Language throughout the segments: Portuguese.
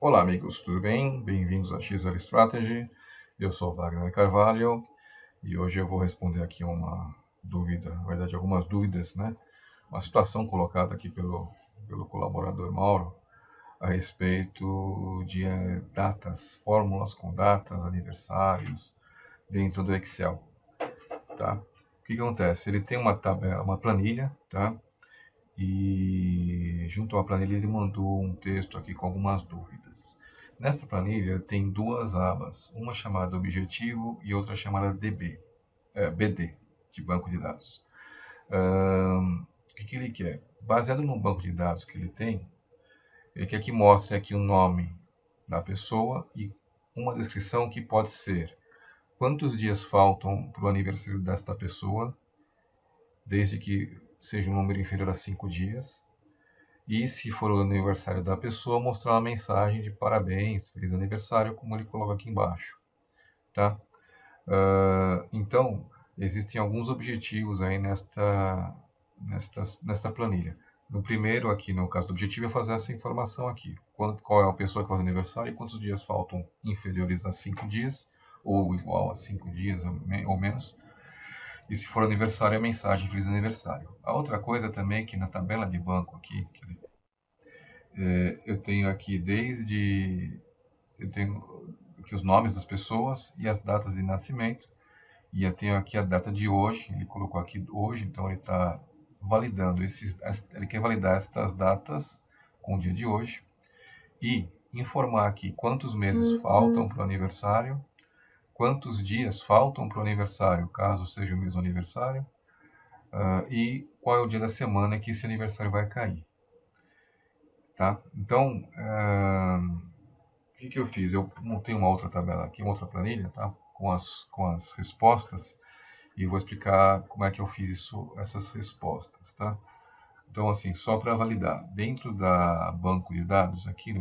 Olá amigos, tudo bem? Bem-vindos a XL Strategy. Eu sou Wagner Carvalho e hoje eu vou responder aqui uma dúvida, na verdade algumas dúvidas, né? Uma situação colocada aqui pelo colaborador Mauro a respeito de datas, fórmulas com datas, aniversários dentro do Excel, tá? O que acontece? Ele tem uma tabela, uma planilha, tá? E junto à planilha ele mandou um texto aqui com algumas dúvidas. Nesta planilha tem duas abas, uma chamada Objetivo e outra chamada BD, de banco de dados. O que ele quer? Baseado no banco de dados que ele tem, ele quer que mostre aqui o nome da pessoa e uma descrição que pode ser quantos dias faltam para o aniversário desta pessoa, desde que seja um número inferior a 5 dias. E se for o aniversário da pessoa, mostrar uma mensagem de parabéns, feliz aniversário, como ele coloca aqui embaixo, tá? Então, existem alguns objetivos aí nesta planilha. No primeiro aqui, no caso do objetivo, é fazer essa informação aqui. Qual é a pessoa que faz aniversário e quantos dias faltam inferiores a 5 dias, ou igual a 5 dias ou menos. E se for aniversário, é mensagem feliz aniversário. A outra coisa também é que na tabela de banco aqui, eu tenho aqui eu tenho aqui os nomes das pessoas e as datas de nascimento. E eu tenho aqui a data de hoje, ele colocou aqui hoje, então ele está validando ele quer validar estas datas com o dia de hoje e informar aqui quantos meses faltam para o aniversário, quantos dias faltam para o aniversário, caso seja o mesmo aniversário, e qual é o dia da semana que esse aniversário vai cair. Tá? Então, o que eu fiz? Eu montei uma outra tabela aqui, uma outra planilha, tá? Com as respostas, e vou explicar como é que eu fiz essas respostas, tá? Então, assim, só para validar, dentro da banco de dados, aqui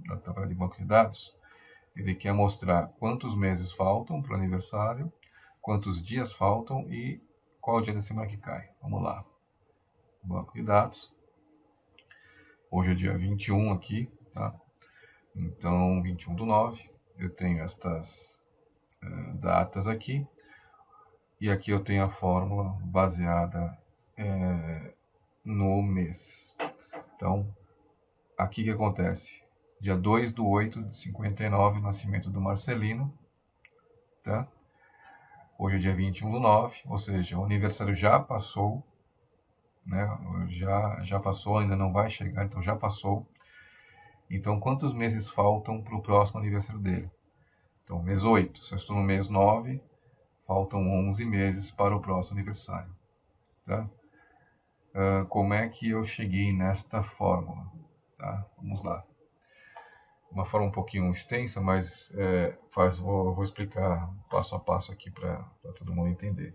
na tabela de banco de dados, ele quer mostrar quantos meses faltam para o aniversário, quantos dias faltam e qual o dia da semana que cai. Vamos lá. Banco de dados. Hoje é dia 21 aqui, tá? Então, 21/9, eu tenho estas datas aqui. E aqui eu tenho a fórmula baseada no mês. Então, aqui que acontece? Dia 2/8/59, nascimento do Marcelino. Tá? Hoje é dia 21/9, ou seja, o aniversário já passou. Né? Já passou, ainda não vai chegar, então já passou. Então, quantos meses faltam para o próximo aniversário dele? Então, mês 8. Se eu estou no mês 9, faltam 11 meses para o próximo aniversário. Tá? Como é que eu cheguei nesta fórmula? Tá? Vamos lá. Uma forma um pouquinho extensa, mas vou explicar passo a passo aqui para todo mundo entender.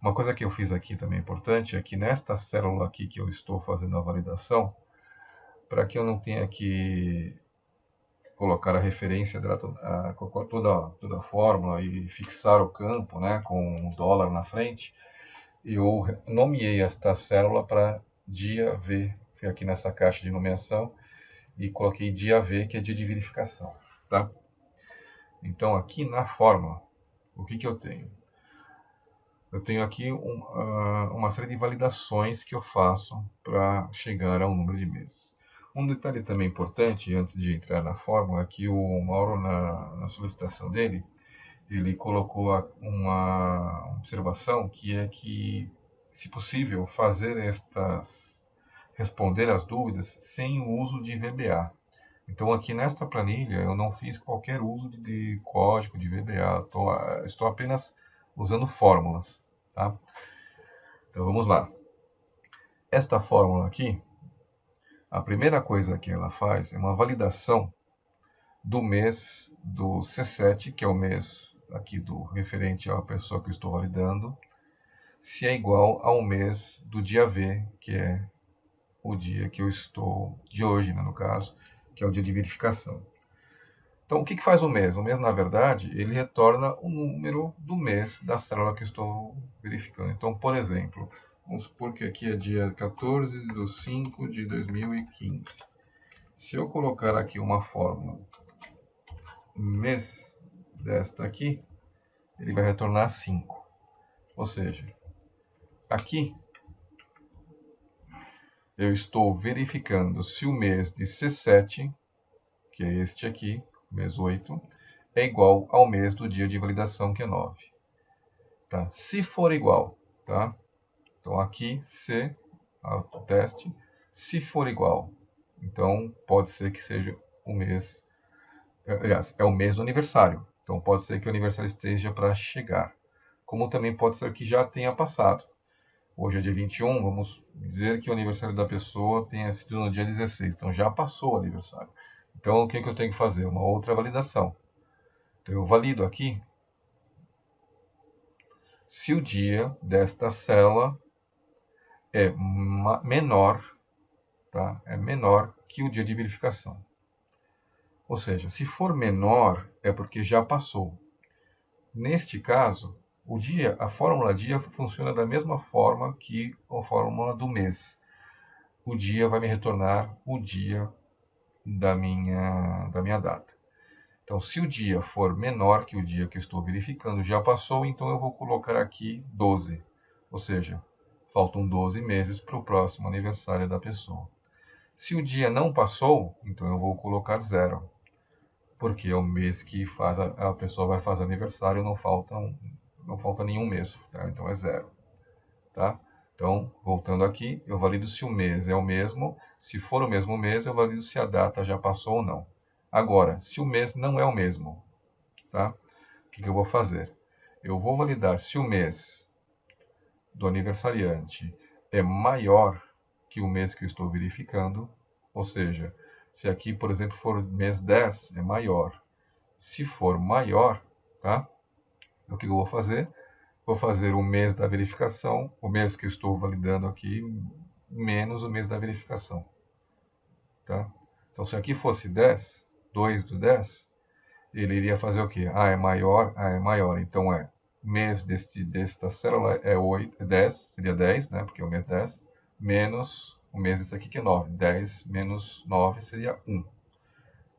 Uma coisa que eu fiz aqui também importante é que nesta célula aqui que eu estou fazendo a validação, para que eu não tenha que colocar a referência toda a fórmula e fixar o campo, né, com um dólar na frente, eu nomeei esta célula para dia V, fui aqui nessa caixa de nomeação e coloquei dia V, que é dia de verificação. Tá? Então aqui na fórmula, o que eu tenho? Eu tenho aqui uma série de validações que eu faço para chegar ao número de meses. Um detalhe também importante, antes de entrar na fórmula, é que o Mauro, na solicitação dele, ele colocou uma observação que é que, se possível, responder as dúvidas sem o uso de VBA. Então aqui nesta planilha eu não fiz qualquer uso de código de VBA, estou apenas usando fórmulas. Tá? Então vamos lá. Esta fórmula aqui, a primeira coisa que ela faz é uma validação do mês do C7, que é o mês aqui do referente à pessoa que eu estou validando, se é igual ao mês do dia V, que é o dia que eu estou, de hoje, né, no caso, que é o dia de verificação. Então, o que faz o mês? O mês, na verdade, ele retorna o número do mês da célula que eu estou verificando. Então, por exemplo, vamos supor que aqui é dia 14/5/2015. Se eu colocar aqui uma fórmula mês desta aqui, ele vai retornar 5. Ou seja, aqui eu estou verificando se o mês de C7, que é este aqui, mês 8, é igual ao mês do dia de validação, que é 9. Tá? Se for igual, tá? Então aqui C, o teste, se for igual, então pode ser que seja o mês, aliás, é o mês do aniversário. Então pode ser que o aniversário esteja para chegar. Como também pode ser que já tenha passado. Hoje é dia 21, vamos dizer que o aniversário da pessoa tenha sido no dia 16. Então já passou o aniversário. Então o que eu tenho que fazer? Uma outra validação. Então eu valido aqui se o dia desta célula é menor, tá? É menor que o dia de verificação. Ou seja, se for menor, é porque já passou. Neste caso, a fórmula dia funciona da mesma forma que a fórmula do mês. O dia vai me retornar o dia da minha data. Então, se o dia for menor que o dia que eu estou verificando, já passou, então eu vou colocar aqui 12. Ou seja, faltam 12 meses para o próximo aniversário da pessoa. Se o dia não passou, então eu vou colocar 0. Porque é o mês que a pessoa vai fazer aniversário, não falta nenhum mês. Tá? Então é 0. Tá? Então, voltando aqui, eu valido se o mês é o mesmo. Se for o mesmo mês, eu valido se a data já passou ou não. Agora, se o mês não é o mesmo, tá? O que eu vou fazer? Eu vou validar se o mês do aniversariante é maior que o mês que eu estou verificando. Ou seja, se aqui, por exemplo, for mês 10, é maior. Se for maior, tá? O que eu vou fazer? Vou fazer o mês da verificação, o mês que eu estou validando aqui, menos o mês da verificação. Tá? Então, se aqui fosse 10, 2 do 10, ele iria fazer o quê? Ah, é maior? Ah, é maior. Então, mês desta célula é 8, 10, seria 10, né? Porque é o mês 10, menos o mês desse aqui que é 9. 10 menos 9 seria 1.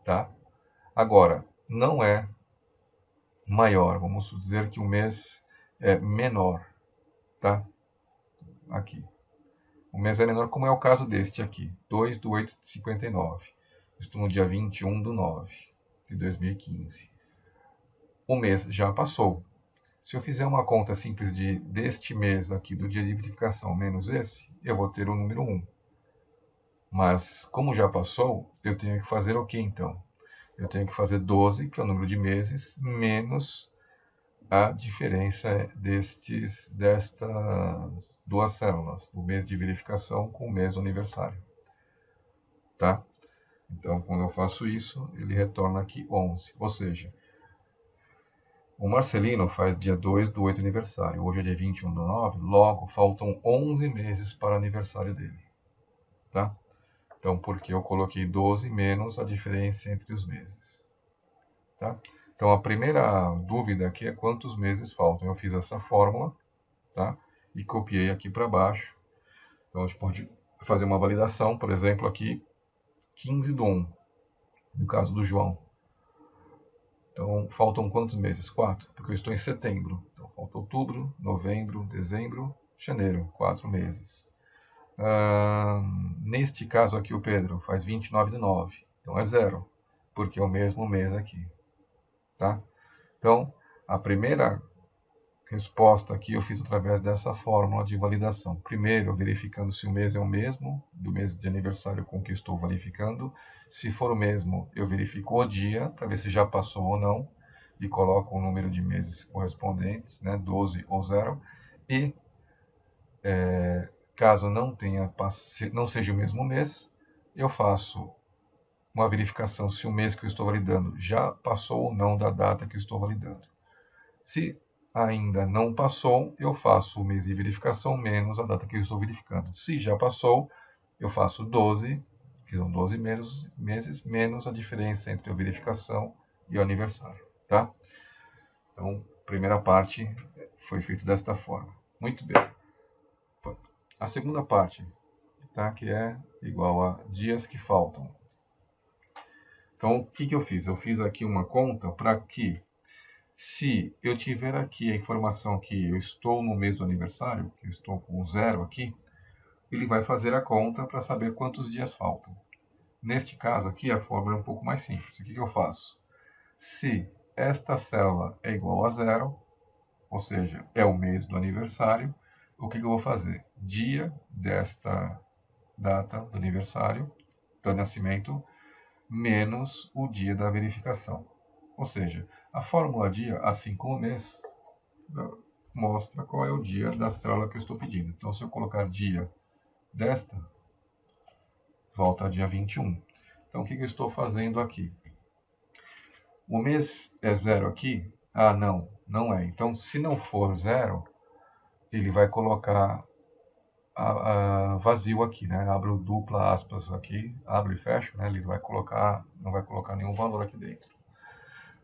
Tá? Agora, não é maior. Vamos dizer que o mês é menor. Tá? Aqui. O mês é menor, como é o caso deste aqui. 2 de 8 de 59. Estou no dia 21 do 9 de 2015. O mês já passou. Se eu fizer uma conta simples deste mês aqui, do dia de verificação, menos esse, eu vou ter o número 1. Mas, como já passou, eu tenho que fazer o que então? Eu tenho que fazer 12, que é o número de meses, menos a diferença destas duas células, o mês de verificação com o mês do aniversário. Tá? Então, quando eu faço isso, ele retorna aqui 11. Ou seja, o Marcelino faz dia 2 do 8 aniversário. Hoje é dia 21 do 9. Logo, faltam 11 meses para o aniversário dele. Tá? Então, porque eu coloquei 12 menos a diferença entre os meses. Tá? Então, a primeira dúvida aqui é quantos meses faltam. Eu fiz essa fórmula, tá? E copiei aqui para baixo. Então, a gente pode fazer uma validação, por exemplo, aqui, 15 do 1, no caso do João. Então, faltam quantos meses? 4, porque eu estou em setembro. Então, falta outubro, novembro, dezembro, janeiro, 4 meses. Neste caso aqui, o Pedro faz 29 de 9. Então, é 0, porque é o mesmo mês aqui. Tá? Então, a primeira resposta aqui eu fiz através dessa fórmula de validação. Primeiro, verificando se o mês é o mesmo do mês de aniversário com que estou verificando. Se for o mesmo, eu verifico o dia para ver se já passou ou não e coloco o número de meses correspondentes, né, 12 ou 0. E caso não seja o mesmo mês, eu faço uma verificação se o mês que eu estou validando já passou ou não da data que eu estou validando. Se ainda não passou, eu faço o mês de verificação menos a data que eu estou verificando. Se já passou, eu faço 12, que são 12 meses, menos a diferença entre a verificação e o aniversário. Tá? Então, a primeira parte foi feita desta forma. Muito bem. A segunda parte, tá? Que é igual a dias que faltam. Então, o que eu fiz? Eu fiz aqui uma conta para que, se eu tiver aqui a informação que eu estou no mês do aniversário, que eu estou com 0 aqui, ele vai fazer a conta para saber quantos dias faltam. Neste caso aqui, a fórmula é um pouco mais simples. O que eu faço? Se esta célula é igual a 0, ou seja, é o mês do aniversário, o que eu vou fazer? Dia desta data do aniversário, do nascimento, menos o dia da verificação. Ou seja, a fórmula dia, assim como o mês, mostra qual é o dia da célula que eu estou pedindo. Então, se eu colocar dia desta, volta a dia 21. Então, o que eu estou fazendo aqui? O mês é 0 aqui? Ah, não, não é. Então, se não for 0, ele vai colocar vazio aqui, né? Abro dupla aspas aqui, abro e fecho, né? Ele vai colocar, não vai colocar nenhum valor aqui dentro,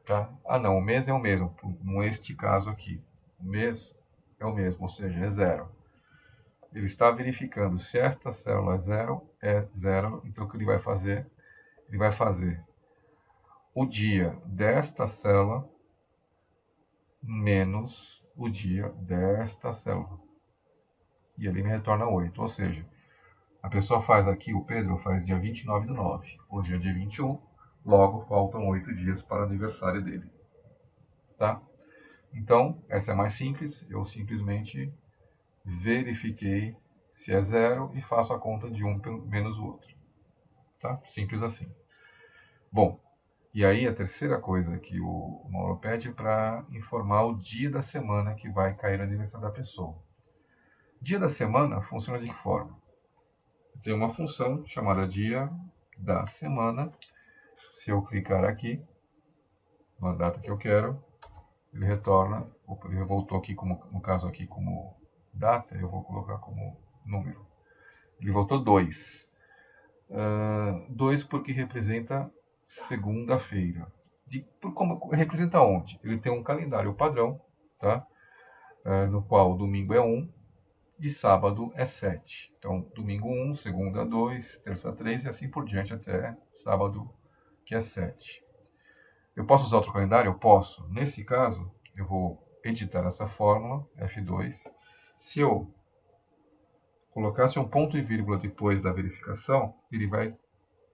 tá? Ah, não, o mês é o mesmo, neste caso aqui. O mês é o mesmo, ou seja, é 0. Ele está verificando se esta célula é 0, então o que ele vai fazer? Ele vai fazer o dia desta célula menos o dia desta célula. E ele me retorna 8. Ou seja, a pessoa faz aqui, o Pedro faz dia 29/9. Hoje é dia 21, logo faltam 8 dias para o aniversário dele. Tá? Então, essa é mais simples. Eu simplesmente verifiquei se é 0 e faço a conta de um menos o outro. Tá? Simples assim. Bom, e aí a terceira coisa que o Mauro pede para informar o dia da semana que vai cair o aniversário da pessoa. Dia da semana funciona de que forma? Tem uma função chamada dia da semana. Se eu clicar aqui, na data que eu quero, ele retorna, ele voltou aqui, como, no caso aqui como data, eu vou colocar como número. Ele voltou 2. 2 porque representa segunda-feira. Representa onde? Ele tem um calendário padrão, tá? No qual domingo é 1 e sábado é 7. Então, domingo 1, segunda 2, terça 3 e assim por diante até sábado, que é 7. Eu posso usar outro calendário? Eu posso. Nesse caso, eu vou editar essa fórmula, F2. Se eu colocasse um ponto e vírgula depois da verificação,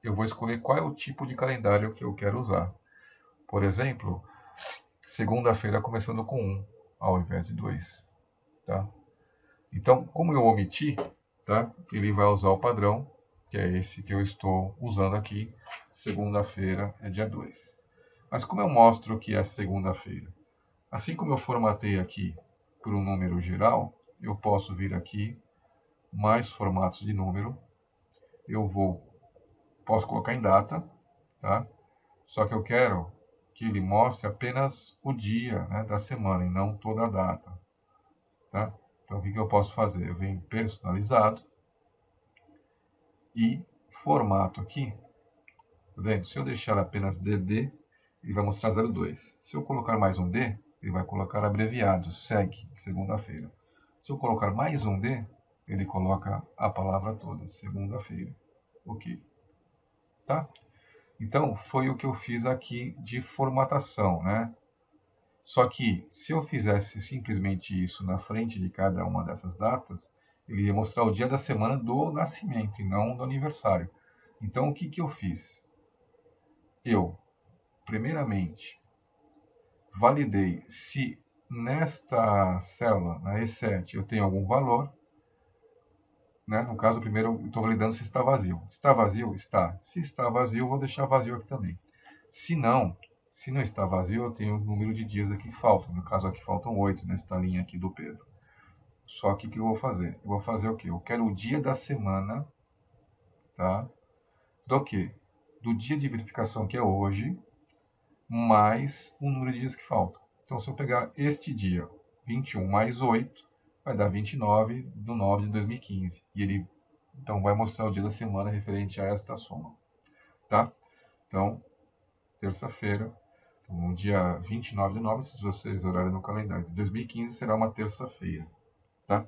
eu vou escolher qual é o tipo de calendário que eu quero usar. Por exemplo, segunda-feira começando com 1, ao invés de 2. Tá? Então, como eu omiti, tá? Ele vai usar o padrão, que é esse que eu estou usando aqui. Segunda-feira é dia 2. Mas como eu mostro que é segunda-feira? Assim como eu formatei aqui por um número geral, eu posso vir aqui, mais formatos de número. Posso colocar em data, tá? Só que eu quero que ele mostre apenas o dia, né, da semana e não toda a data. Tá? Então, o que eu posso fazer? Eu venho em personalizado e formato aqui. Tá vendo? Se eu deixar apenas DD, ele vai mostrar 02. Se eu colocar mais um D, ele vai colocar abreviado, segue, segunda-feira. Se eu colocar mais um D, ele coloca a palavra toda, segunda-feira. Ok. Tá? Então, foi o que eu fiz aqui de formatação, né? Só que, se eu fizesse simplesmente isso na frente de cada uma dessas datas, ele ia mostrar o dia da semana do nascimento e não do aniversário. Então, o que eu fiz? Eu, primeiramente, validei se nesta célula, na E7, eu tenho algum valor. Né? No caso, primeiro eu estou validando se está vazio. Está vazio? Está. Se está vazio, eu vou deixar vazio aqui também. Se não está vazio, eu tenho o número de dias aqui que faltam. No caso, aqui faltam 8 nesta linha aqui do Pedro. Só que o que eu vou fazer? Eu vou fazer o quê? Eu quero o dia da semana, tá? Do quê? Do dia de verificação, que é hoje, mais o número de dias que faltam. Então, se eu pegar este dia, 21 mais 8, vai dar 29/9/2015. E ele, então, vai mostrar o dia da semana referente a esta soma. Tá? Então, terça-feira, então, no dia 29/9, se vocês olharem no calendário de 2015, será uma terça-feira. Tá?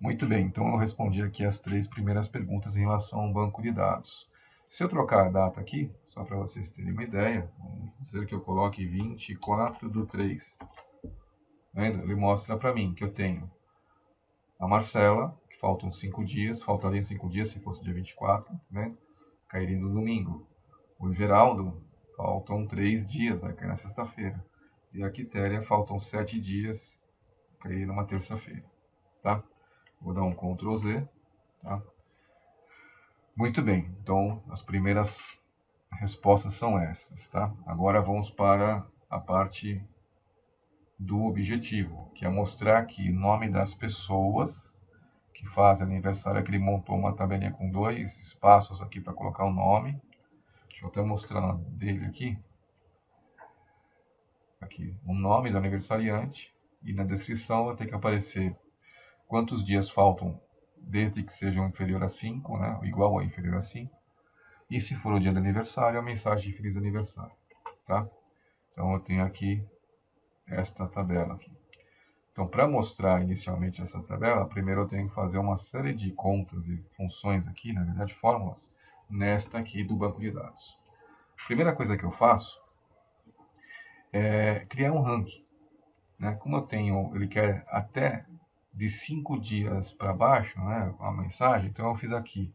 Muito bem, então eu respondi aqui as 3 primeiras perguntas em relação ao banco de dados. Se eu trocar a data aqui, só para vocês terem uma ideia, vamos dizer que eu coloque 24/3. Vendo? Ele mostra para mim que eu tenho a Marcela, que faltam 5 dias, faltariam 5 dias se fosse dia 24, né? Cairia no domingo. O Everaldo, faltam 3 dias, vai cair na sexta-feira. E a Quitéria, faltam 7 dias, cairia numa terça-feira, tá? Vou dar um Ctrl Z, tá? Muito bem, então as primeiras respostas são essas, tá? Agora vamos para a parte do objetivo, que é mostrar aqui o nome das pessoas que fazem aniversário. Aqui ele montou uma tabelinha com 2 espaços aqui para colocar o nome. Deixa eu até mostrar na dele aqui. Aqui, o nome do aniversariante, e na descrição vai ter que aparecer quantos dias faltam, desde que sejam inferior a 5, né? Igual ou inferior a 5. E se for o dia do aniversário, a mensagem de feliz aniversário, tá? Então eu tenho aqui esta tabela aqui. Então, para mostrar inicialmente essa tabela, primeiro eu tenho que fazer uma série de contas e funções aqui, na verdade fórmulas, nesta aqui do banco de dados. A primeira coisa que eu faço é criar um ranking, né? Como eu tenho, ele quer até de 5 dias para baixo, né, a mensagem, então eu fiz aqui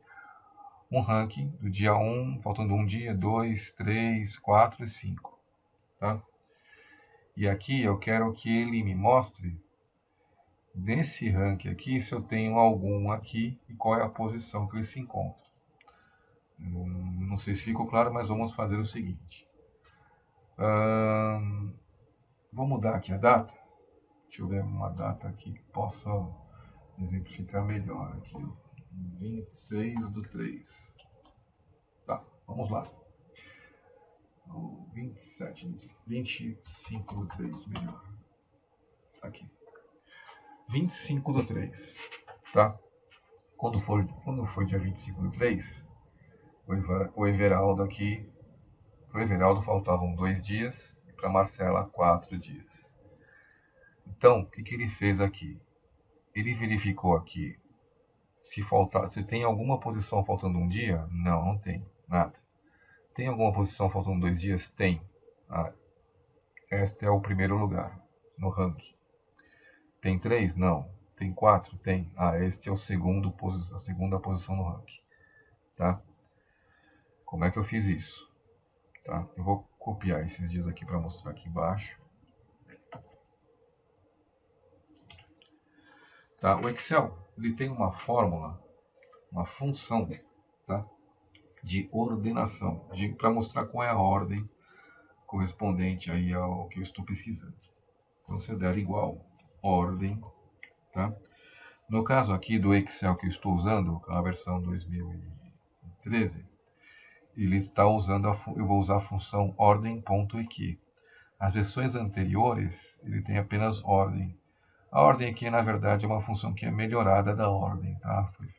um ranking do dia 1, faltando um dia, 2, 3, 4 e 5. Tá? E aqui eu quero que ele me mostre, nesse ranking aqui, se eu tenho algum aqui e qual é a posição que ele se encontra. Não sei se ficou claro, mas vamos fazer o seguinte. Vou mudar aqui a data. Deixa eu ver uma data aqui que possa exemplificar melhor. Aqui, 26/3. Tá, vamos lá. 25/3, melhor. Aqui. 25/3, tá? Quando for dia 25/3, o Everaldo aqui, pro Everaldo faltavam 2 dias e para Marcela 4 dias. Então, o que ele fez aqui? Ele verificou aqui se tem alguma posição faltando um dia? Não, não tem, nada. Tem alguma posição faltando 2 dias? Tem. Este é o primeiro lugar no ranking. Tem 3? Não. Tem 4? Tem. Este é a segunda posição no ranking. Tá? Como é que eu fiz isso? Tá? Eu vou copiar esses dias aqui para mostrar aqui embaixo. Tá? O Excel ele tem uma fórmula, uma função, tá? De ordenação, para mostrar qual é a ordem correspondente aí ao que eu estou pesquisando. Então, você der igual ordem, tá? No caso aqui do Excel que eu estou usando, a versão 2013, ele está usando eu vou usar a função ordem.eq. As versões anteriores, ele tem apenas ordem. A ordem aqui, na verdade, é uma função que é melhorada da ordem, tá? Foram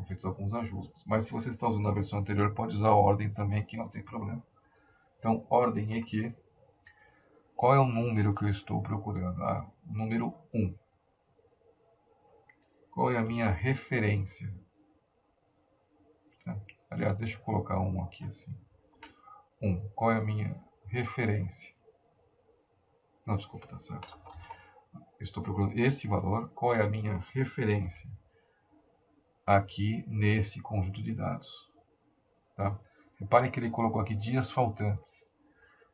feitos alguns ajustes. Mas se você está usando a versão anterior, pode usar a ordem também, que não tem problema. Então, ordem aqui. Qual é o número que eu estou procurando? Número 1. Qual é a minha referência? Tá? Aliás, deixa eu colocar 1 aqui assim. 1. Qual é a minha referência? Não, desculpa, tá certo. Estou procurando este valor. Qual é a minha referência? Aqui neste conjunto de dados. Tá? Reparem que ele colocou aqui dias faltantes.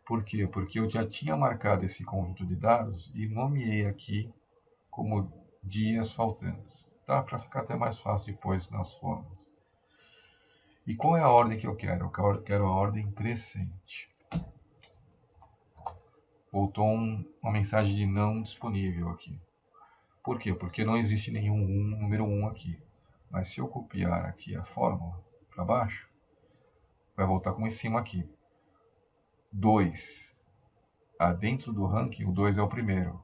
Por quê? Porque eu já tinha marcado esse conjunto de dados e nomeei aqui como dias faltantes. Tá? Para ficar até mais fácil depois nas formas. E qual é a ordem que eu quero? Eu quero a ordem crescente. Voltou uma mensagem de não disponível aqui. Por quê? Porque não existe nenhum número 1 aqui. Mas se eu copiar aqui a fórmula para baixo, vai voltar como em cima aqui. 2. Dentro do ranking, o 2 é o primeiro.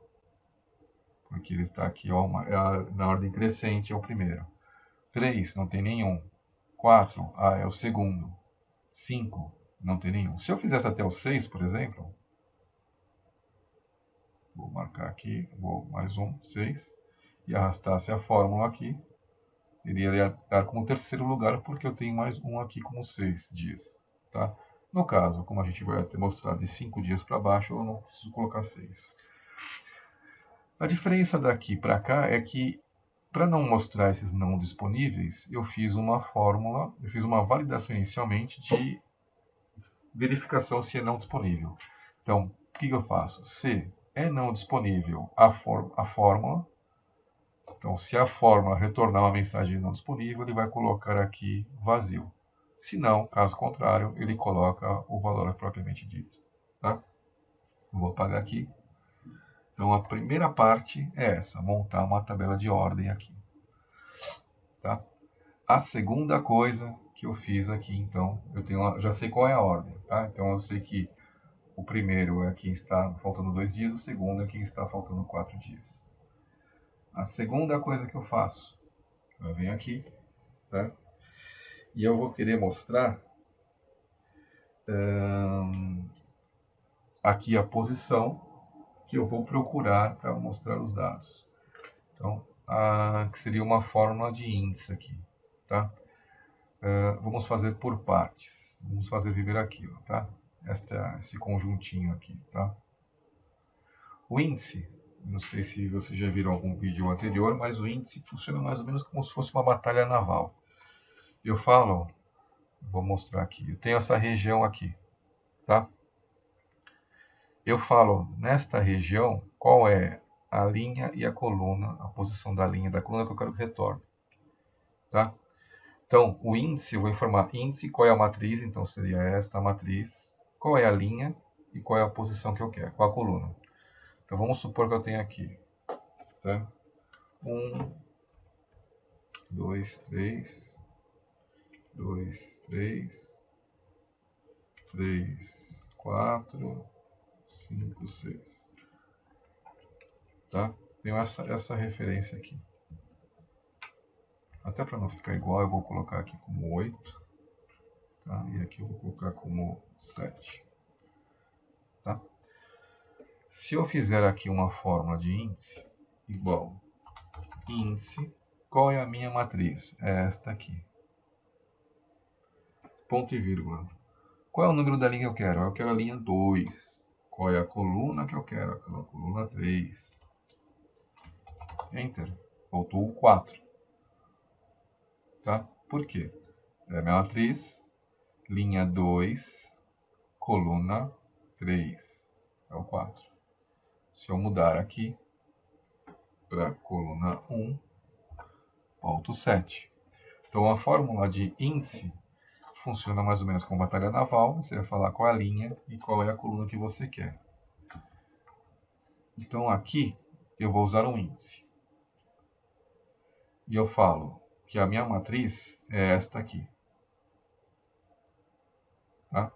Porque ele está aqui ó, na ordem crescente, é o primeiro. 3, não tem nenhum. 4, é o segundo. 5, não tem nenhum. Se eu fizesse até o 6, por exemplo, vou marcar aqui, vou mais 6, e arrastasse a fórmula aqui, iria dar como terceiro lugar, porque eu tenho mais um aqui como 6 dias. Tá? No caso, como a gente vai ter mostrado de 5 dias para baixo, eu não preciso colocar 6. A diferença daqui para cá é que, para não mostrar esses não disponíveis, eu fiz uma fórmula, eu fiz uma validação inicialmente de verificação se é não disponível. Então, o que eu faço? Se é não disponível a fórmula, então se a fórmula retornar uma mensagem não disponível, ele vai colocar aqui vazio. Se não, caso contrário, ele coloca o valor propriamente dito. Tá? Vou apagar aqui. Então a primeira parte é essa, montar uma tabela de ordem aqui. Tá? A segunda coisa que eu fiz aqui, então, já sei qual é a ordem. Tá? Então eu sei que o primeiro é quem está faltando 2 dias, o segundo é quem está faltando 4 dias. A segunda coisa que eu faço, eu venho aqui, tá? E eu vou querer mostrar aqui a posição que eu vou procurar para mostrar os dados. Então, que seria uma fórmula de índice aqui, tá? Vamos fazer por partes. Vamos fazer viver aquilo, tá? Esse conjuntinho aqui, tá? O índice, não sei se vocês já viram algum vídeo anterior, mas o índice funciona mais ou menos como se fosse uma batalha naval. Eu falo, vou mostrar aqui, eu tenho essa região aqui, tá? Eu falo, nesta região, qual é a linha e a coluna, a posição da linha e da coluna que eu quero que retorne, tá? Então, o índice, eu vou informar índice, qual é a matriz, então seria esta matriz, qual é a linha e qual é a posição que eu quero, qual a coluna. Então, vamos supor que eu tenho aqui, tá? 1, 2, 3, 2, 3, 3, 4, 5, 6. Tá? Tenho essa referência aqui. Até para não ficar igual, eu vou colocar aqui como 8. Tá? E aqui eu vou colocar como 7. Tá? Se eu fizer aqui uma fórmula de índice, igual índice, qual é a minha matriz? É esta aqui. Ponto e vírgula. Qual é o número da linha que eu quero? Eu quero a linha 2. Qual é a coluna que eu quero? A coluna 3. Enter. Voltou o 4. Tá? Por quê? É a minha matriz, linha 2, coluna 3. É o 4. Se eu mudar aqui para a coluna 1, volta o 7. Então a fórmula de índice funciona mais ou menos como batalha naval. Você vai falar qual é a linha e qual é a coluna que você quer. Então aqui eu vou usar um índice. E eu falo que a minha matriz é esta aqui. Tá?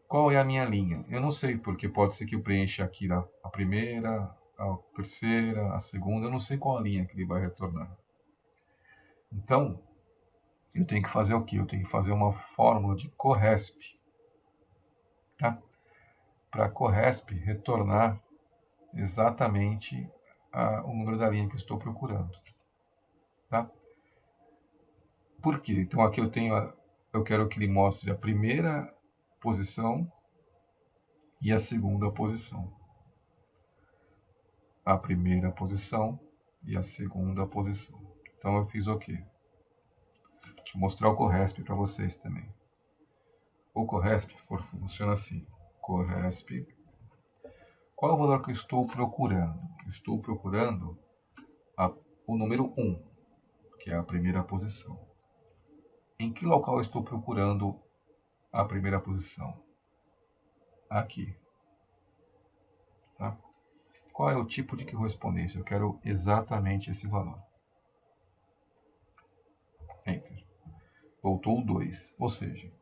Qual é a minha linha? Eu não sei, porque pode ser que eu preencha aqui a primeira, a terceira, a segunda. Eu não sei qual a linha que ele vai retornar. Então, eu tenho que fazer o quê? Eu tenho que fazer uma fórmula de CORRESP. Tá? Para CORRESP retornar exatamente o número da linha que eu estou procurando. Tá? Por quê? Então aqui eu quero que ele mostre a primeira posição e a segunda posição. A primeira posição e a segunda posição. Então eu fiz o quê? Deixa eu mostrar o CORRESP para vocês também. O CORRESP funciona assim. CORRESP. Qual é o valor que eu estou procurando? Eu estou procurando o número 1, que é a primeira posição. Em que local eu estou procurando a primeira posição? Aqui. Tá? Qual é o tipo de correspondência? Eu quero exatamente esse valor. Enter. Voltou o 2. Ou seja,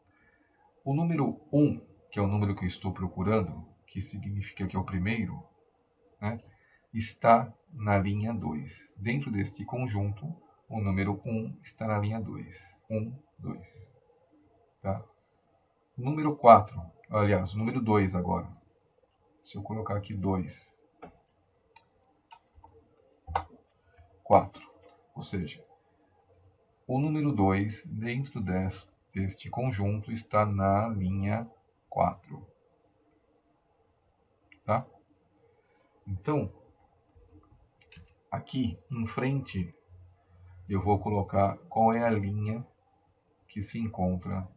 o número 1, que é o número que eu estou procurando, que significa que é o primeiro, né, está na linha 2. Dentro deste conjunto, o número 1 está na linha 2. 1, 2. Tá? Número 4, aliás, o número 2 agora. Se eu colocar aqui 2, 4. Ou seja, o número 2, dentro deste conjunto está na linha 4. Tá? Então, aqui em frente, eu vou colocar qual é a linha que se encontra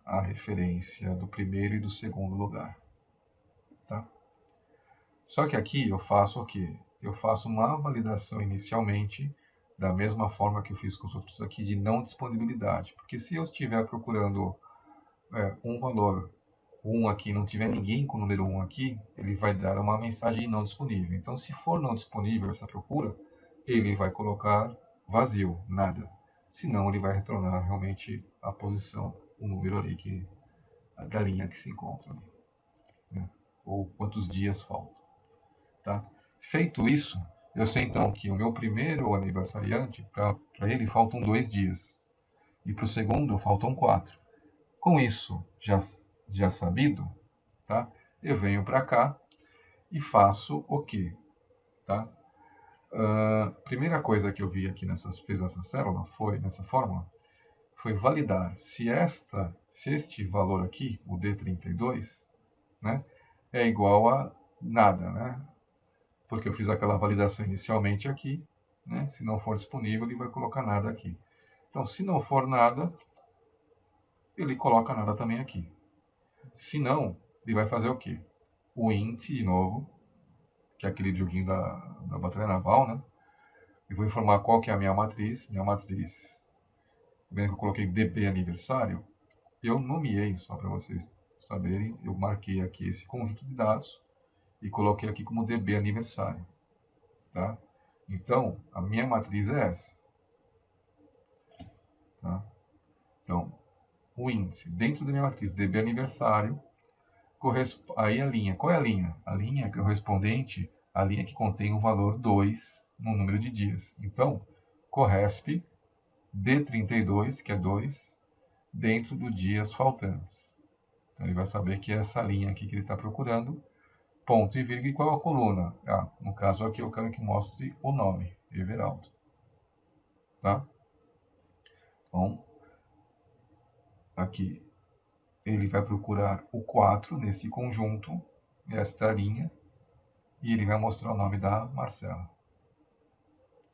a referência do primeiro e do segundo lugar. Tá? Só que aqui eu faço o quê? Eu faço uma validação inicialmente, da mesma forma que eu fiz com os outros aqui, de não disponibilidade. Porque se eu estiver procurando um valor 1 aqui, não tiver ninguém com o número 1 aqui, ele vai dar uma mensagem não disponível. Então, se for não disponível essa procura, ele vai colocar vazio, nada. Senão, ele vai retornar realmente a posição, o número ali da linha que se encontra ali, né? Ou quantos dias faltam. Tá? Feito isso, eu sei então que o meu primeiro aniversariante, para ele faltam 2 dias. E para o segundo faltam 4. Com isso já sabido, tá? Eu venho para cá e faço o quê? Tá? Primeira coisa que eu vi aqui fez essa célula nessa fórmula, foi validar se este valor aqui, o D32, né, é igual a nada, né? Porque eu fiz aquela validação inicialmente aqui, né? Se não for disponível, ele vai colocar nada aqui. Então, se não for nada, ele coloca nada também aqui. Se não, ele vai fazer o quê? O int, de novo, que é aquele joguinho da bateria naval, né? Eu vou informar qual que é a minha matriz. Minha matriz, vendo que eu coloquei DB aniversário, eu nomeei, só para vocês saberem, eu marquei aqui esse conjunto de dados e coloquei aqui como DB aniversário. Tá? Então, a minha matriz é essa. Tá? Então, o índice dentro da minha matriz DB aniversário, aí a linha. Qual é a linha? A linha correspondente à linha que contém o valor 2 no número de dias. Então, corresp D32, que é 2, dentro do dias faltantes. Então, ele vai saber que é essa linha aqui que ele está procurando, ponto e vírgula, e qual é a coluna? No caso aqui eu quero que mostre o nome, Everaldo. Tá? Então, aqui ele vai procurar o 4 nesse conjunto, esta linha, e ele vai mostrar o nome da Marcela.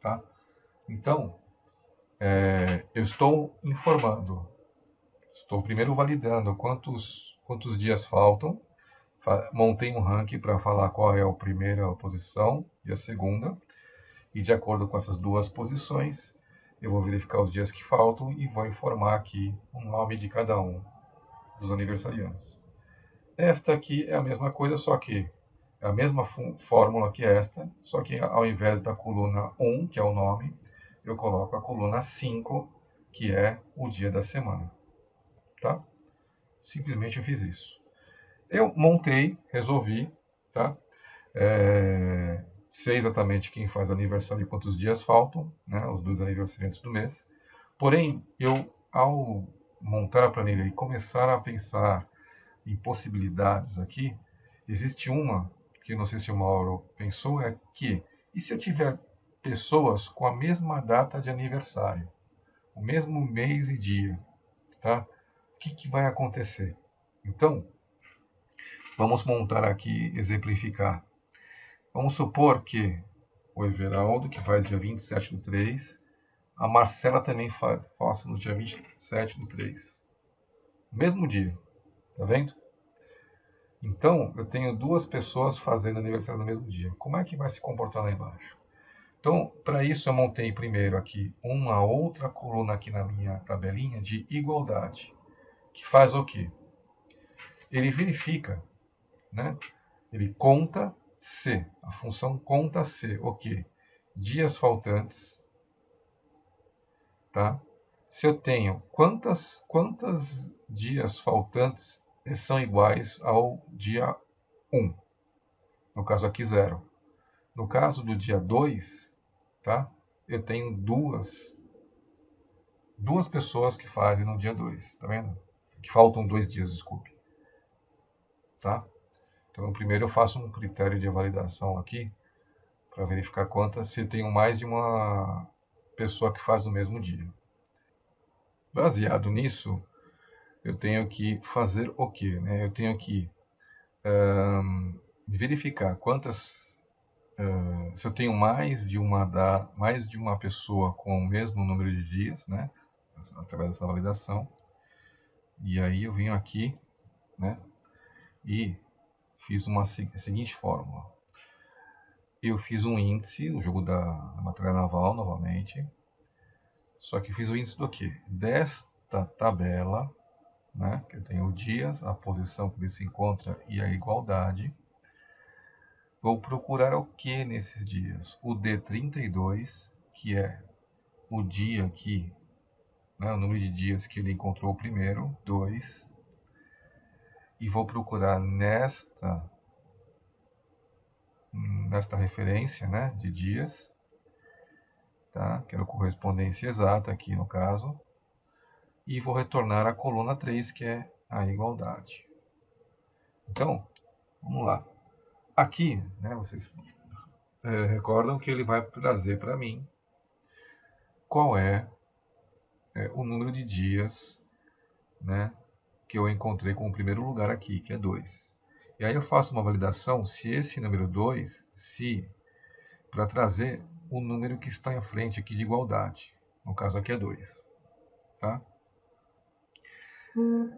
Tá? Então, eu estou informando, estou primeiro validando quantos dias faltam, montei um ranking para falar qual é a primeira posição e a segunda, e de acordo com essas duas posições, eu vou verificar os dias que faltam e vou informar aqui o nome de cada um dos aniversariantes. Esta aqui é a mesma coisa, só que é a mesma fórmula que esta, só que ao invés da coluna 1, que é o nome, eu coloco a coluna 5, que é o dia da semana. Tá? Simplesmente eu fiz isso. Eu montei, resolvi, tá? Sei exatamente quem faz aniversário e quantos dias faltam, né? Os 2 aniversariantes do mês. Porém, ao montar a planilha e começar a pensar em possibilidades aqui, existe uma que eu não sei se o Mauro pensou, é que, e se eu tiver pessoas com a mesma data de aniversário, o mesmo mês e dia, tá? O que vai acontecer? Então, vamos montar aqui, exemplificar. Vamos supor que o Everaldo, que faz dia 27/3, a Marcela também faça no dia 27/3. Mesmo dia, tá vendo? Então, eu tenho 2 pessoas fazendo aniversário no mesmo dia. Como é que vai se comportar lá embaixo? Então, para isso eu montei primeiro aqui uma outra coluna aqui na minha tabelinha de igualdade, que faz o quê? Ele verifica, né? Ele conta se, a função conta se, o quê? Dias faltantes, tá? Se eu tenho quantos dias faltantes são iguais ao dia 1, no caso aqui 0. No caso do dia 2, tá? Eu tenho duas pessoas que fazem no dia 2, tá vendo? Que faltam 2 dias, desculpe. Tá? Então, primeiro eu faço um critério de validação aqui, para verificar se eu tenho mais de uma pessoa que faz no mesmo dia. Baseado nisso, eu tenho que fazer o quê? Né? Eu tenho que verificar se eu tenho mais de uma pessoa com o mesmo número de dias, né? Através dessa validação. E aí eu venho aqui, né? E fiz uma seguinte fórmula. Eu fiz um índice, o jogo da matéria naval novamente. Só que fiz o índice do quê? Desta tabela, né? Que eu tenho dias, a posição que ele se encontra e a igualdade. Vou procurar o que nesses dias? O D32, que é o dia que, né, o número de dias que ele encontrou primeiro, 2. E vou procurar nesta referência, né, de dias, tá? Quero correspondência exata aqui no caso. E vou retornar a coluna 3, que é a igualdade. Então, vamos lá. Aqui, né, vocês recordam que ele vai trazer para mim qual é o número de dias, né, que eu encontrei como primeiro lugar aqui, que é 2. E aí eu faço uma validação se esse número 2, para trazer o número que está em frente aqui de igualdade. No caso aqui é 2. Tá?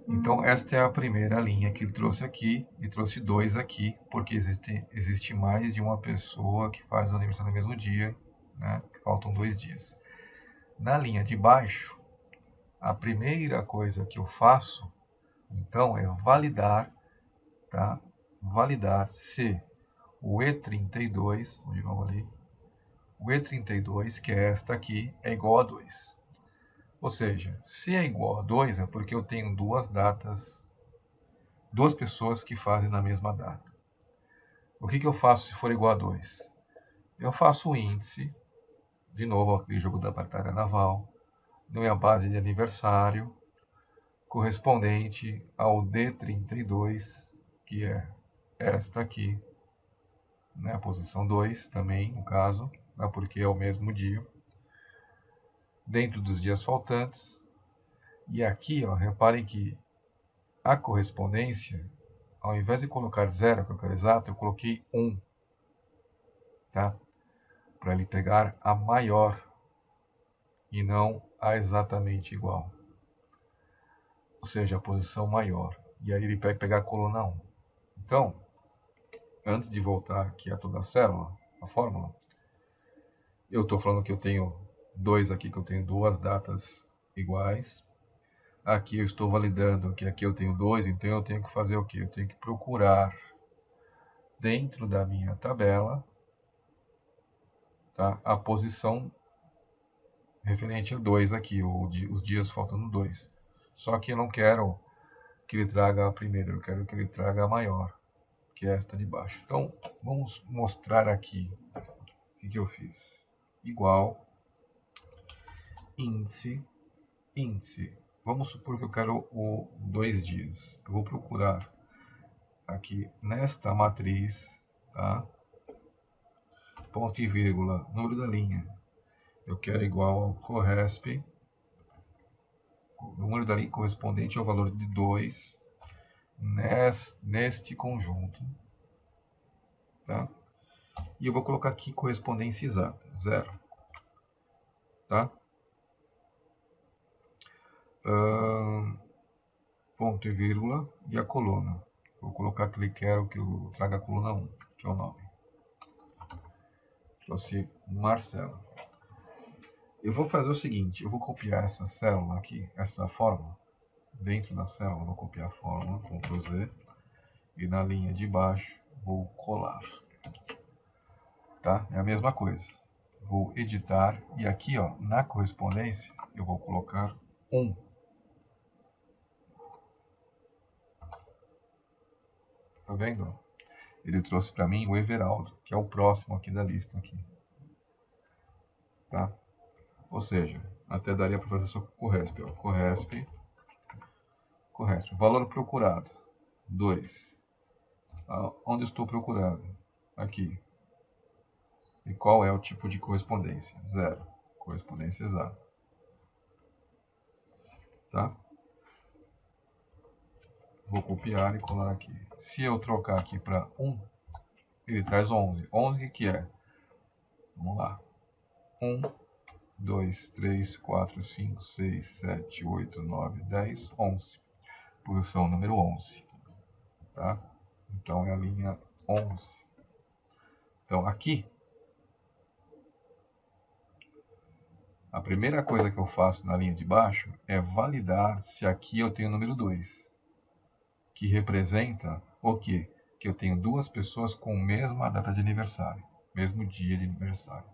Então esta é a primeira linha que ele trouxe aqui, e trouxe 2 aqui, porque existe mais de uma pessoa que faz o aniversário no mesmo dia, né? Faltam 2 dias. Na linha de baixo, a primeira coisa que eu faço, então, é validar, tá? Validar se o E32, onde vamos ali, o E32, que é esta aqui, é igual a 2. Ou seja, se é igual a 2 é porque eu tenho duas pessoas que fazem na mesma data. O que eu faço se for igual a 2? Eu faço o índice, de novo aquele jogo da batalha naval, dou a base de aniversário, correspondente ao D32, que é esta aqui, né, a posição 2 também, no caso, né, porque é o mesmo dia, dentro dos dias faltantes. E aqui, ó, reparem que a correspondência, ao invés de colocar 0, que eu quero exato, eu coloquei 1, tá? Para ele pegar a maior e não a exatamente igual. Ou seja, a posição maior. E aí ele vai pegar a coluna 1. Então, antes de voltar aqui a toda a célula, a fórmula, eu estou falando que eu tenho 2 aqui, que eu tenho duas datas iguais. Aqui eu estou validando que aqui eu tenho 2, então eu tenho que fazer o quê? Eu tenho que procurar dentro da minha tabela, tá, a posição referente a 2 aqui, os dias faltando 2. Só que eu não quero que ele traga a primeira, eu quero que ele traga a maior, que é esta de baixo. Então, vamos mostrar aqui o que eu fiz. Igual, índice, índice. Vamos supor que eu quero o 2 dias. Eu vou procurar aqui nesta matriz, tá? Ponto e vírgula, número da linha. Eu quero igual ao corresp, o número da linha correspondente ao valor de 2 neste conjunto, tá? E eu vou colocar aqui correspondência exata, 0, tá? Ponto e vírgula e a coluna. Vou colocar que ele quer que eu traga a coluna 1, que é o nome. Trouxe Marcelo. Eu vou fazer o seguinte, eu vou copiar essa célula aqui, essa fórmula, dentro da célula, vou copiar a fórmula, Ctrl Z, e na linha de baixo vou colar. Tá? É a mesma coisa. Vou editar e aqui, ó, na correspondência, eu vou colocar 1. Tá vendo? Ele trouxe para mim o Everaldo, que é o próximo aqui da lista aqui. Tá? Ou seja, até daria para fazer só com o Corresp. Ó. Corresp. Valor procurado, 2. Onde estou procurando? Aqui. E qual é o tipo de correspondência? 0. Correspondência exata. Tá? Vou copiar e colar aqui. Se eu trocar aqui para 1, ele traz 11. 11 o que é? Vamos lá. 1, 2, 3, 4, 5, 6, 7, 8, 9, 10, 11. Posição número 11. Tá? Então é a linha 11. Então aqui, a primeira coisa que eu faço na linha de baixo é validar se aqui eu tenho o número 2. Que representa o quê? Que eu tenho duas pessoas com a mesma data de aniversário. Mesmo dia de aniversário.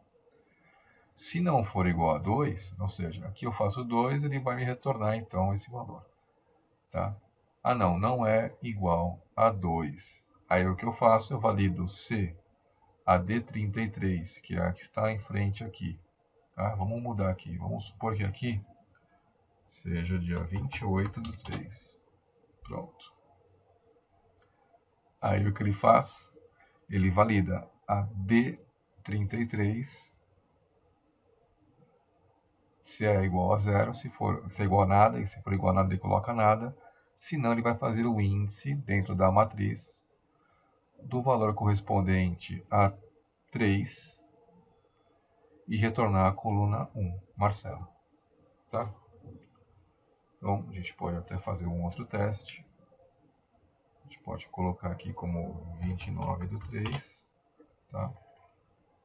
Se não for igual a 2, ou seja, aqui eu faço 2, ele vai me retornar então esse valor. Tá? Ah não, não é igual a 2. Aí o que eu faço? Eu valido se a D33, que é a que está em frente aqui. Tá? Vamos mudar aqui. Vamos supor que aqui seja dia 28/3. Pronto. Aí o que ele faz? Ele valida a D33 se é igual a zero, se é igual a nada, e se for igual a nada ele coloca nada, senão ele vai fazer o índice dentro da matriz do valor correspondente a 3 e retornar a coluna 1, Marcelo. Tá? Então a gente pode até fazer um outro teste. A gente pode colocar aqui como 29/3, tá?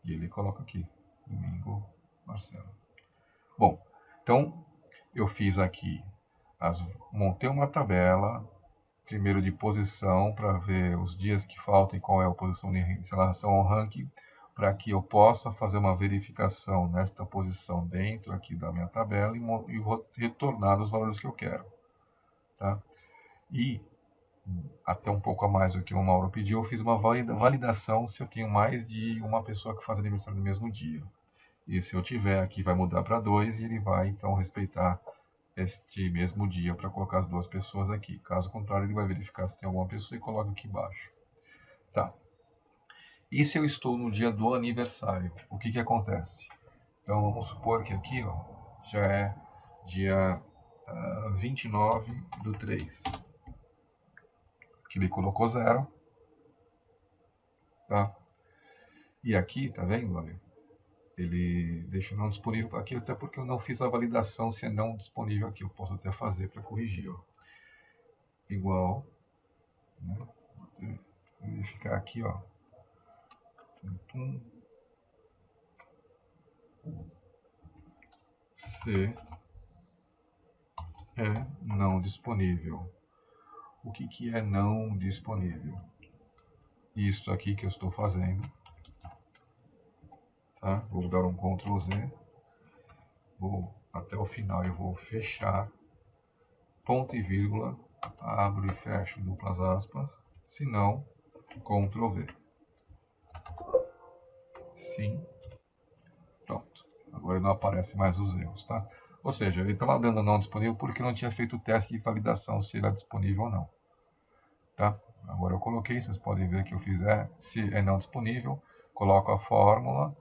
E ele coloca aqui, domingo, Marcelo. Bom, então eu fiz aqui, montei uma tabela, primeiro de posição, para ver os dias que faltam e qual é a posição em relação ao ranking, para que eu possa fazer uma verificação nesta posição dentro aqui da minha tabela e vou retornar os valores que eu quero. Tá? E até um pouco a mais do que o Mauro pediu, eu fiz uma validação se eu tenho mais de uma pessoa que faz aniversário no mesmo dia. E se eu tiver aqui, vai mudar para 2 e ele vai então respeitar este mesmo dia para colocar as duas pessoas aqui. Caso contrário, ele vai verificar se tem alguma pessoa e coloca aqui embaixo. Tá. E se eu estou no dia do aniversário, o que acontece? Então vamos supor que aqui ó, já é dia 29/3. Que ele colocou 0. Tá? E aqui, tá vendo? Olha, ele deixa não disponível aqui, até porque eu não fiz a validação se é não disponível aqui. Eu posso até fazer para corrigir. Ó. Igual. Né? Vou ficar aqui, ó. Se é não disponível. O que é não disponível? Isso aqui que eu estou fazendo. Tá? Vou dar um Ctrl Z. Vou até o final eu vou fechar. Ponto e vírgula. Abro e fecho duplas aspas. Se não, Ctrl V. Sim. Pronto. Agora não aparece mais os erros, tá? Ou seja, ele estava dando não disponível porque não tinha feito o teste de validação se ele é disponível ou não. Tá? Agora eu coloquei, vocês podem ver que eu fizer, se é não disponível, coloco a fórmula,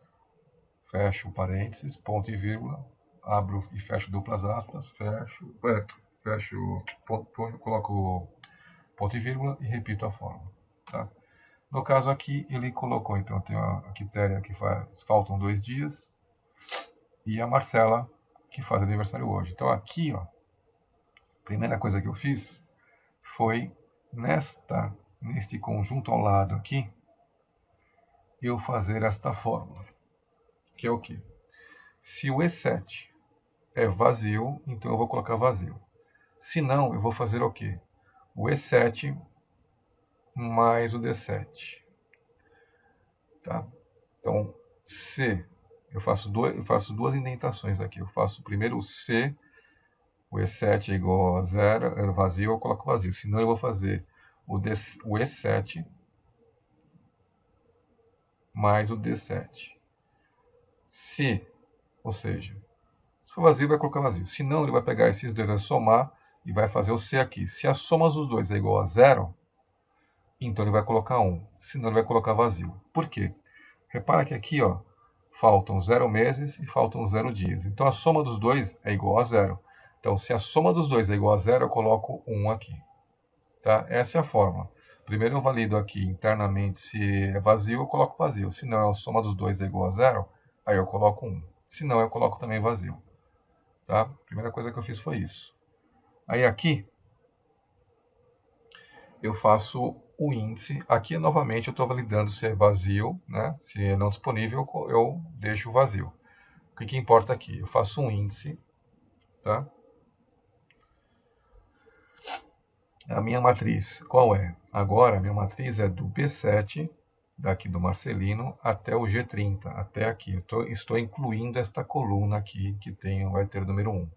fecho o parênteses, ponto e vírgula, abro e fecho duplas aspas, coloco ponto e vírgula e repito a fórmula. Tá? No caso aqui, ele colocou, então, tem a Quitéria que faltam 2 dias e a Marcela que faz aniversário hoje. Então aqui, ó, a primeira coisa que eu fiz foi neste conjunto ao lado aqui, eu fazer esta fórmula, que é o que? Se o E7 é vazio, então eu vou colocar vazio. Se não, eu vou fazer o que? O E7 mais o D7. Tá? Então, se eu faço duas indentações aqui. Eu faço primeiro o C, o E7 é igual a 0, é vazio, eu coloco vazio. Senão eu vou fazer o E7 mais o D7. Se, ou seja, se for vazio, vai colocar vazio. Se não, ele vai pegar esses dois, vai somar e vai fazer o C aqui. Se a soma dos dois é igual a 0, então ele vai colocar 1. Senão ele vai colocar vazio. Por quê? Repara que aqui, ó, faltam 0 meses e faltam 0 dias. Então a soma dos dois é igual a 0. Então se a soma dos dois é igual a 0, eu coloco 1 aqui. Tá? Essa é a forma. Primeiro eu valido aqui internamente se é vazio, eu coloco vazio. Se não, a soma dos dois é igual a zero, aí eu coloco 1. Se não, eu coloco também vazio. Tá? A primeira coisa que eu fiz foi isso. Aí aqui, eu faço o índice. Aqui, novamente, eu estou validando se é vazio, né? Se é não disponível, eu deixo vazio. O que importa aqui? Eu faço um índice, tá? A minha matriz, qual é? Agora, a minha matriz é do B7, daqui do Marcelino, até o G30, até aqui. Estou incluindo esta coluna aqui, que vai ter o número 1.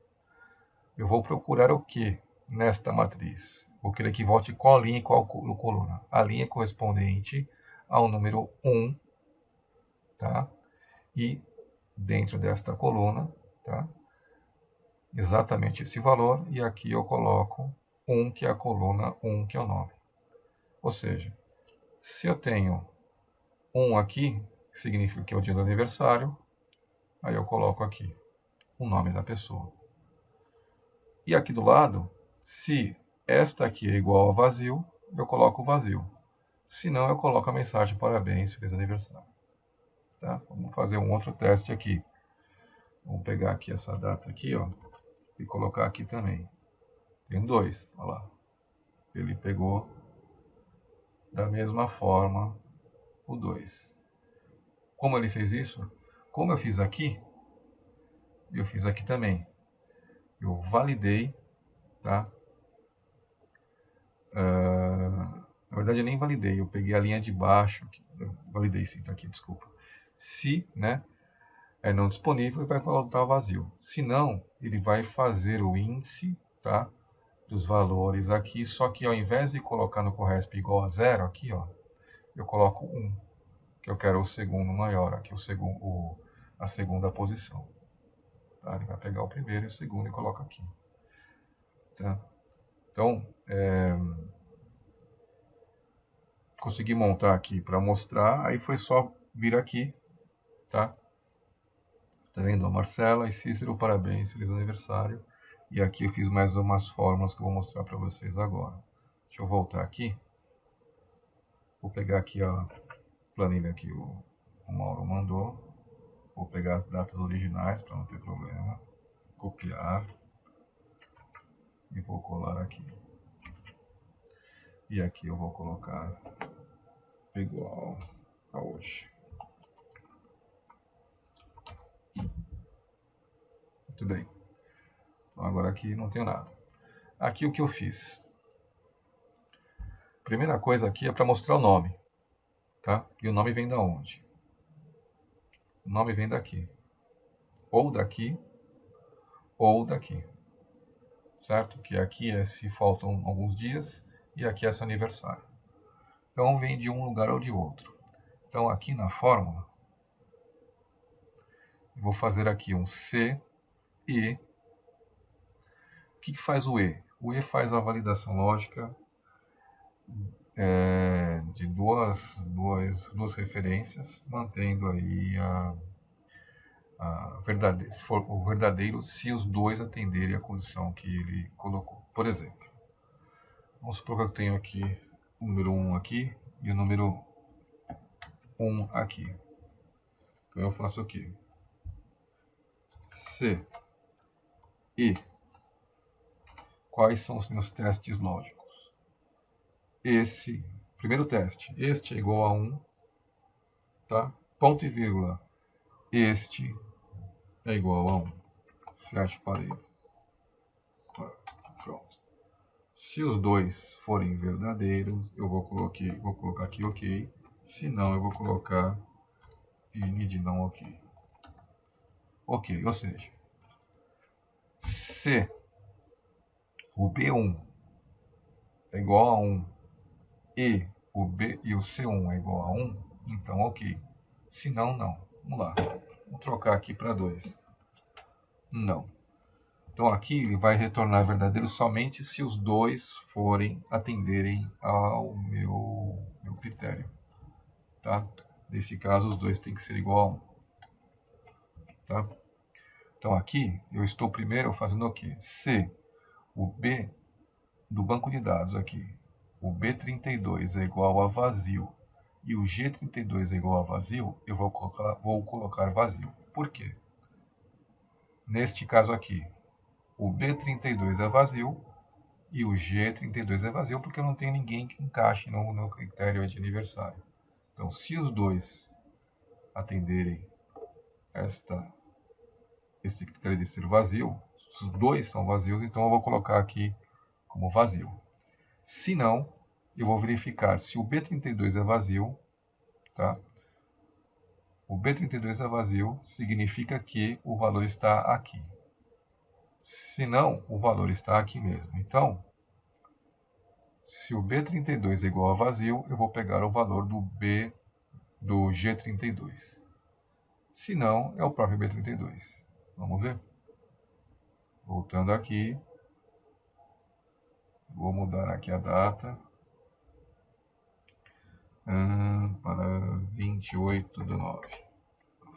Eu vou procurar o que nesta matriz? Vou querer que volte qual linha e qual coluna. A linha correspondente ao número 1, tá? E dentro desta coluna, tá? Exatamente esse valor, e aqui eu coloco 1, que é a coluna 1, que é o nome. Ou seja, se eu tenho 1 aqui, que significa que é o dia do aniversário, aí eu coloco aqui o nome da pessoa. E aqui do lado, se esta aqui é igual a vazio, eu coloco vazio. Se não, eu coloco a mensagem parabéns, feliz aniversário. Tá? Vamos fazer um outro teste aqui. Vamos pegar aqui essa data aqui, ó, e colocar aqui também. Tem 2, olha lá. Ele pegou da mesma forma o 2. Como ele fez isso? Como eu fiz aqui também. Eu validei, tá? Na verdade eu nem validei, eu peguei a linha de baixo, validei sim, tá aqui, desculpa. Se, né, é não disponível, ele vai voltar vazio. Se não, ele vai fazer o índice, tá, dos valores aqui, só que ao invés de colocar no Corresp igual a 0, aqui, ó, eu coloco 1, que eu quero o segundo maior, aqui a segunda posição. Tá? Ele vai pegar o primeiro e o segundo e coloca aqui. Tá? Então, consegui montar aqui para mostrar, aí foi só vir aqui, tá? Tá vendo? Marcela e Cícero, parabéns, feliz aniversário. E aqui eu fiz mais umas fórmulas que eu vou mostrar para vocês agora. Deixa eu voltar aqui. Vou pegar aqui a planilha que o Mauro mandou. Vou pegar as datas originais para não ter problema. Copiar. E vou colar aqui. E aqui eu vou colocar igual a hoje. Muito bem. Então agora aqui não tem nada. Aqui o que eu fiz? Primeira coisa aqui é para mostrar o nome. Tá? E o nome vem da onde? O nome vem daqui. Ou daqui, ou daqui. Certo? Que aqui é se faltam alguns dias e aqui é seu aniversário. Então vem de um lugar ou de outro. Então aqui na fórmula, vou fazer aqui um C, E. O que faz o E? O E faz a validação lógica de duas referências, mantendo aí se for o verdadeiro, se os dois atenderem a condição que ele colocou. Por exemplo, vamos supor que eu tenho aqui o número 1 aqui e o número 1 aqui. Então eu faço o quê? Se e quais são os meus testes lógicos? Primeiro teste, este é igual a 1, tá? Ponto e vírgula, este é igual a 1. Fecha parênteses. Pronto. Se os dois forem verdadeiros, eu vou colocar aqui ok. Se não, eu vou colocar in de não ok. Ok, ou seja, se o B1 é igual a 1 e o C1 é igual a 1, então ok. Se não, não. Vamos lá. Vou trocar aqui para 2. Não. Então aqui ele vai retornar verdadeiro somente se os dois atenderem ao meu critério. Tá? Nesse caso, os dois têm que ser igual a 1. Tá? Então aqui eu estou primeiro fazendo o quê? Se o B do banco de dados aqui o B32 é igual a vazio e o G32 é igual a vazio, eu vou colocar vazio. Por quê? Neste caso aqui, o B32 é vazio e o G32 é vazio porque eu não tenho ninguém que encaixe no critério de aniversário. Então, se os dois atenderem esse critério de ser vazio, se os dois são vazios, então eu vou colocar aqui como vazio. Se não, eu vou verificar se o B32 é vazio, tá? O B32 é vazio, significa que o valor está aqui. Se não, o valor está aqui mesmo. Então, se o B32 é igual a vazio, eu vou pegar o valor do G32. Se não, é o próprio B32. Vamos ver? Voltando aqui, vou mudar aqui a data para 28/9.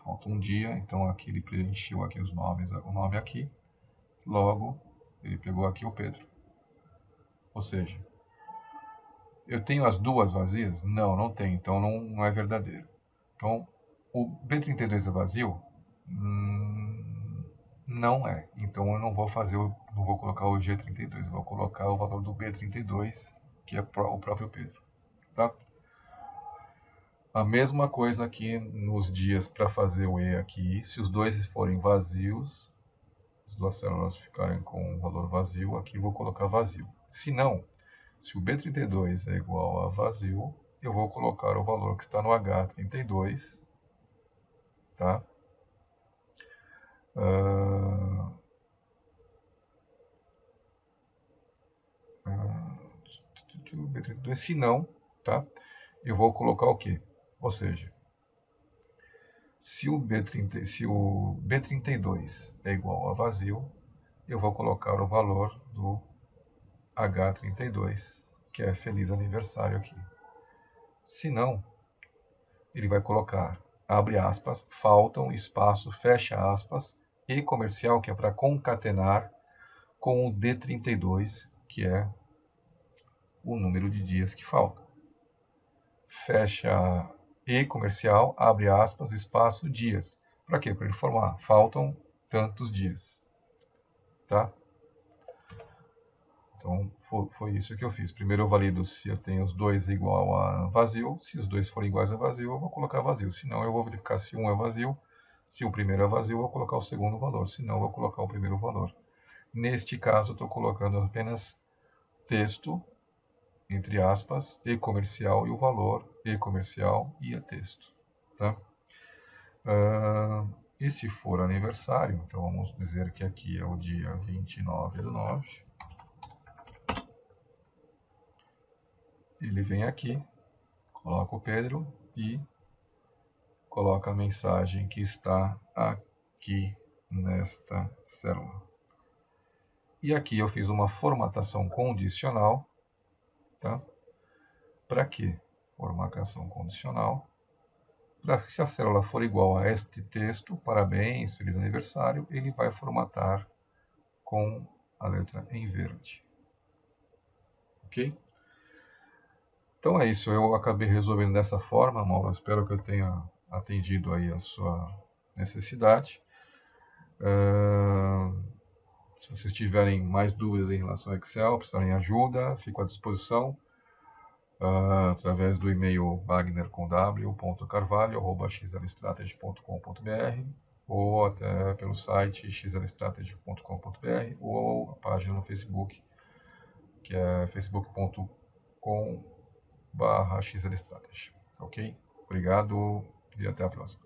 Falta um dia, então aqui ele preencheu aqui os nomes, o nome aqui. Logo, ele pegou aqui o Pedro. Ou seja, eu tenho as duas vazias? Não, não tenho, então não é verdadeiro. Então, o B32 é vazio? Não é. Então eu não vou colocar o G32, eu vou colocar o valor do B32, que é o próprio Pedro. Tá? A mesma coisa aqui nos dias para fazer o E aqui. Se os dois forem vazios, as duas células ficarem com o valor vazio, aqui eu vou colocar vazio. Se não, se o B32 é igual a vazio, eu vou colocar o valor que está no H32, tá? B32, se não, tá? Eu vou colocar o quê? Ou seja, se o B32 é igual a vazio, eu vou colocar o valor do H32, que é feliz aniversário aqui. Se não, ele vai colocar, abre aspas, faltam, espaço, fecha aspas, e comercial, que é para concatenar, com o D32, que é o número de dias que falta. Fecha e comercial, abre aspas, espaço, dias. Para quê? Para ele formar, faltam tantos dias. Tá? Então, foi isso que eu fiz. Primeiro eu valido se eu tenho os dois igual a vazio. Se os dois forem iguais a vazio, eu vou colocar vazio. Se não, eu vou verificar se um é vazio. Se o primeiro é vazio, eu vou colocar o segundo valor. Se não, eu vou colocar o primeiro valor. Neste caso, eu estou colocando apenas texto, entre aspas, e comercial e o valor, e comercial e é texto. Tá? E se for aniversário, então vamos dizer que aqui é o dia 29/9. Ele vem aqui, coloca o Pedro e coloca a mensagem que está aqui nesta célula. E aqui eu fiz uma formatação condicional, tá? Para quê? Formatação condicional. Para que se a célula for igual a este texto, parabéns, feliz aniversário, ele vai formatar com a letra em verde. Ok? Então é isso, eu acabei resolvendo dessa forma, Mauro. Espero que eu tenha atendido aí a sua necessidade. Se vocês tiverem mais dúvidas em relação ao Excel, precisarem de ajuda, fico à disposição através do e-mail wagner.carvalho@xlstrategy.com.br ou até pelo site xlstrategy.com.br ou a página no Facebook, que é facebook.com/xlstrategy. Ok? Obrigado e até a próxima.